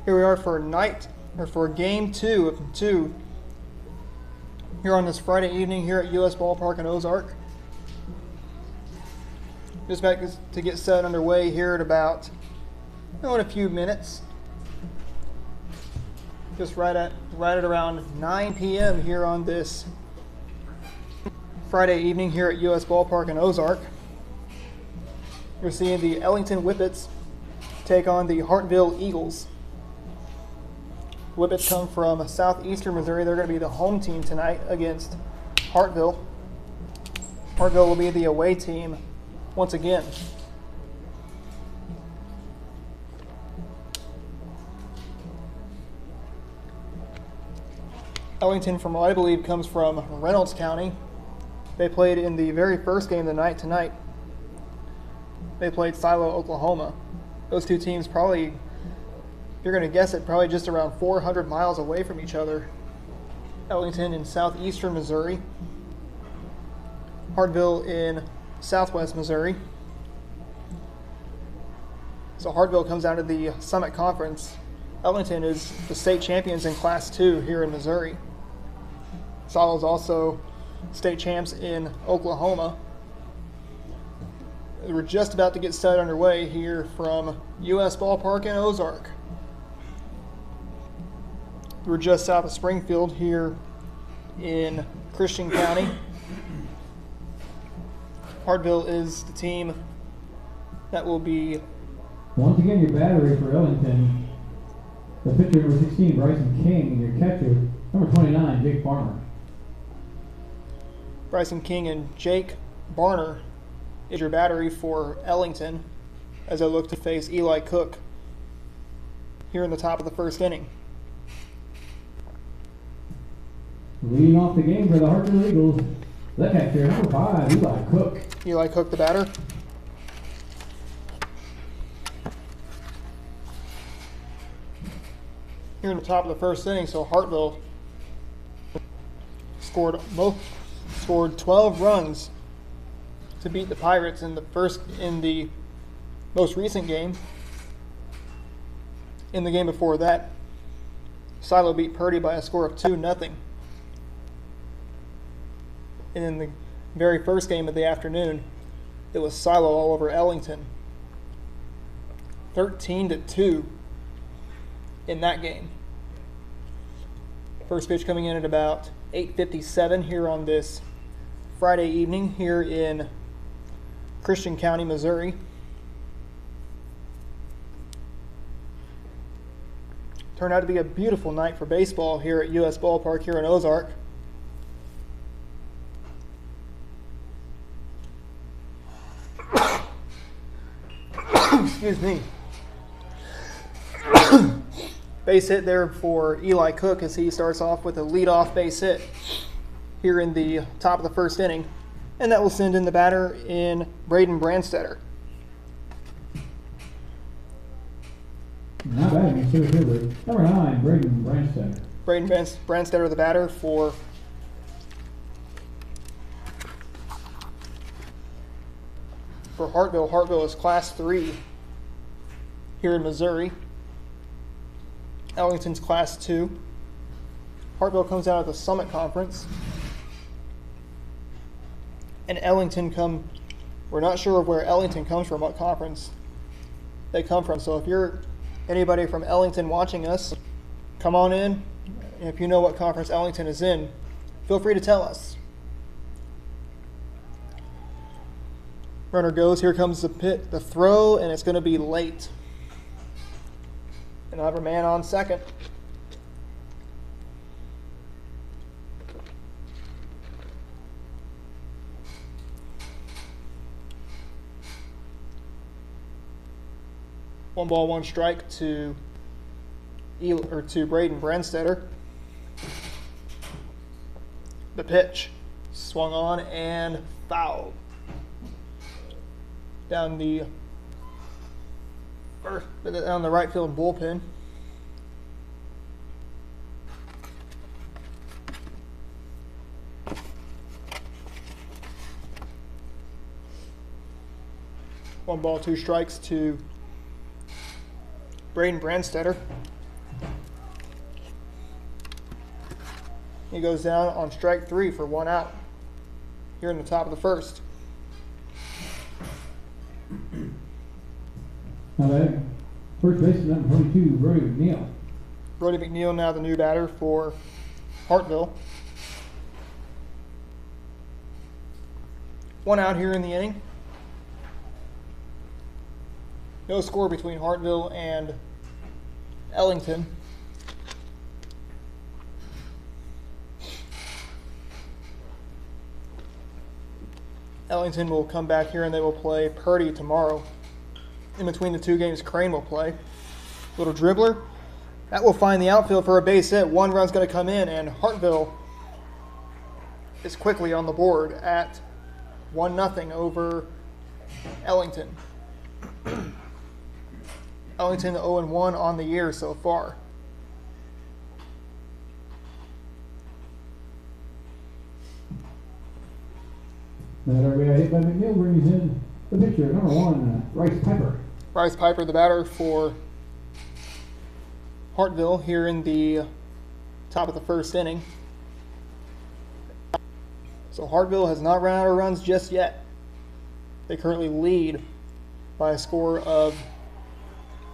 Here we are for game two of two here on this Friday evening here at US Ballpark in Ozark. Just back to get set underway here at about in a few minutes. Just right at around 9 p.m. here on this Friday evening here at US Ballpark in Ozark. We're seeing the Ellington Whippets take on the Hartville Eagles. Whippets come from southeastern Missouri. They're going to be the home team tonight against Hartville. Hartville will be the away team once again. Ellington, from what I believe, comes from Reynolds County. They played in the very first game of the night tonight. They played Silo, Oklahoma. Those two teams probably, you're going to guess it, probably just around 400 miles away from each other. Ellington in southeastern Missouri. Hartville in southwest Missouri. So Hartville comes out of the Summit Conference. Ellington is the state champions in Class 2 here in Missouri. Silo is also state champs in Oklahoma. We're just about to get set underway here from US Ballpark in Ozark. We're just south of Springfield here in Christian County. Hartville is the team that will be... Once again, your battery for Ellington. The pitcher, number 16, Bryson King, and your catcher, number 29, Jake Farmer. Bryson King and Jake Barner is your battery for Ellington as they look to face Eli Cook here in the top of the first inning. Leading off the game for the Hartville Eagles, the catcher, number 5, Eli Cook. Eli Cook, the batter. Here in the top of the first inning, so Hartville scored 12 runs to beat the Pirates in the most recent game. In the game before that, Silo beat Purdy by a score of 2-0. And in the very first game of the afternoon, it was Silo all over Ellington. 13-2 in that game. First pitch coming in at about 8:57 here on this Friday evening here in Christian County, Missouri. Turned out to be a beautiful night for baseball here at US Ballpark here in Ozark. Excuse me. Base hit there for Eli Cook as he starts off with a leadoff base hit here in the top of the first inning. And that will send in the batter in Braden Brandstetter. Not bad, Mr. Hilbert. Number 9, Braden Brandstetter. Braden Brandstetter, the batter for Hartville. Hartville is Class 3 here in Missouri. Ellington's Class 2. Hartville comes out of the Summit Conference. And Ellington we're not sure of where Ellington comes from, what conference they come from. So if you're anybody from Ellington watching us, come on in. And if you know what conference Ellington is in, feel free to tell us. Runner goes, here comes the throw, and it's going to be late. And I'll have a man on second. One ball, one strike to Braden Brandstetter. The pitch swung on and fouled down the right field bullpen. One ball, two strikes to Braden Brandstetter. He goes down on strike 3 for 1 out here in the top of the first. Now batting, first baseman number 22, Brody McNeil. Brody McNeil now the new batter for Hartville. 1 out here in the inning. No score between Hartville and Ellington. Ellington will come back here and they will play Purdy tomorrow. In between the 2 games, Crane will play. Little dribbler. That will find the outfield for a base hit. 1 run's going to come in, and Hartville is quickly on the board at 1-0 over Ellington. Ellington 0-1 on the year so far. That RBI hit by McNeil brings in the pitcher, number 1, Bryce Piper. Bryce Piper, the batter for Hartville here in the top of the first inning. So Hartville has not run out of runs just yet. They currently lead by a score of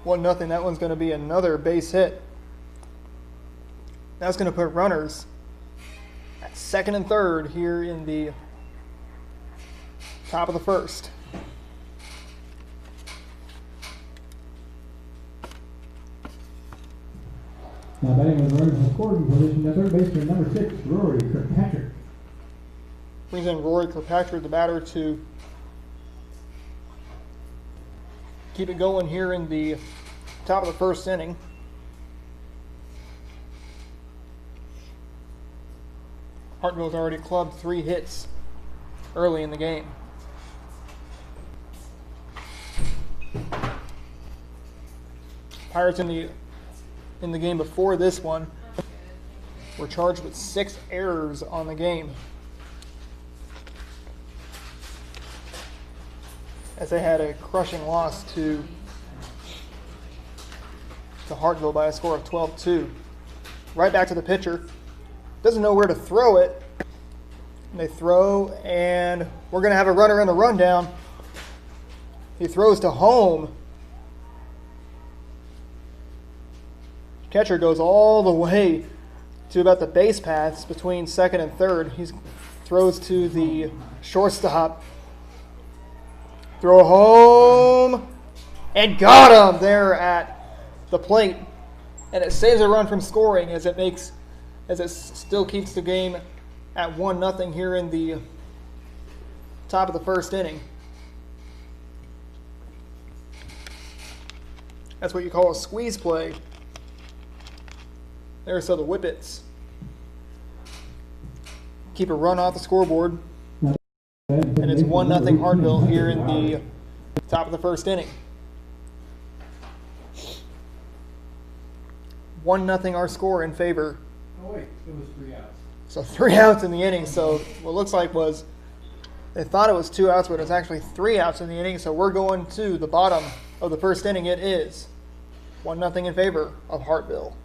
1-0. That one's going to be another base hit. That's going to put runners at second and third here in the top of the first. Now batting with runners in scoring position, the third baseman number 6, Rory Kirkpatrick. Brings in Rory Kirkpatrick, the batter, to keep it going here in the top of the first inning. Hartville's already clubbed 3 hits early in the game. Pirates in the game before this one were charged with 6 errors on the game, as they had a crushing loss to Hartville by a score of 12-2. Right back to the pitcher. Doesn't know where to throw it. They throw, and we're going to have a runner in the rundown. He throws to home. Catcher goes all the way to about the base paths between second and third. He throws to the shortstop. Throw home, and got him there at the plate. And it saves a run from scoring as it still keeps the game at 1-0 here in the top of the first inning. That's what you call a squeeze play. There, so the Whippets keep a run off the scoreboard. And it's 1-0 Hartville here in the top of the first inning. 1-0 our score in favor. Oh wait, it was 3 outs. So 3 outs in the inning. So what looks like was they thought it was 2 outs, but it's actually 3 outs in the inning. So we're going to the bottom of the first inning. It is 1-0 in favor of Hartville.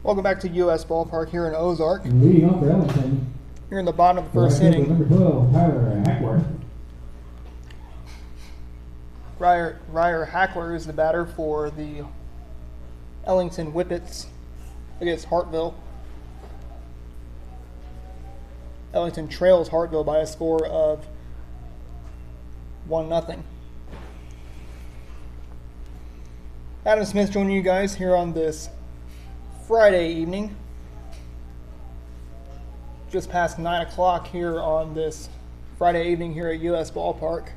Welcome back to U.S. Ballpark here in Ozark. And leading off for Ellington. Here in the bottom of the first Right fielder, inning, number 12, Tyler Hackworth. Ryer Hackler is the batter for the Ellington Whippets against Hartville. Ellington trails Hartville by a score of 1-0. Adam Smith joining you guys here on this Friday evening. Just past 9 o'clock here on this Friday evening here at U.S. Ballpark.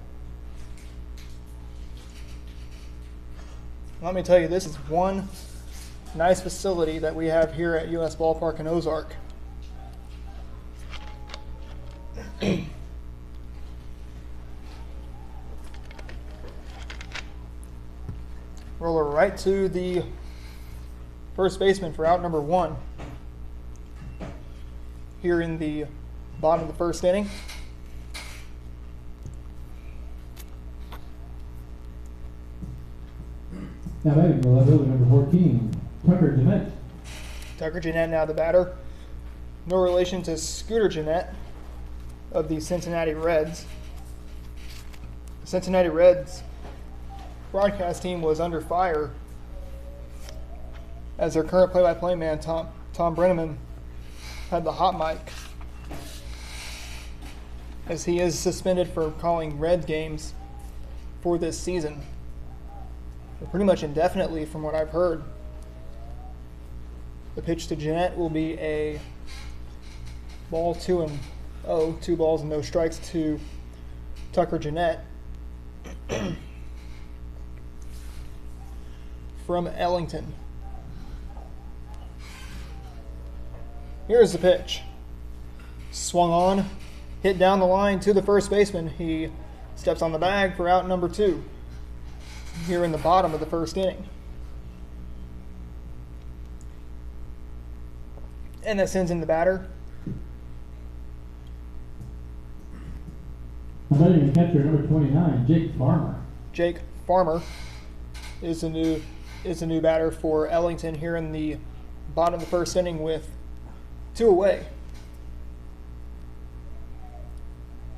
Let me tell you, this is one nice facility that we have here at U.S. Ballpark in Ozark. Roller right to the first baseman for out number 1 here in the bottom of the first inning. Now batting for left fielder, number 14, Tucker Jeanette. Tucker Jeanette now the batter. No relation to Scooter Jeanette of the Cincinnati Reds. The Cincinnati Reds broadcast team was under fire as their current play-by-play man, Tom Brenneman, had the hot mic, as he is suspended for calling Reds games for this season. Pretty much indefinitely from what I've heard. The pitch to Jeanette will be a ball 2-0, 2 balls and no strikes to Tucker Jeanette from Ellington. Here's the pitch. Swung on, hit down the line to the first baseman. He steps on the bag for out number 2 here in the bottom of the first inning. And that sends in the batter. Batting the catcher, number 29, Jake Farmer. Jake Farmer is the new batter for Ellington here in the bottom of the first inning with 2 away.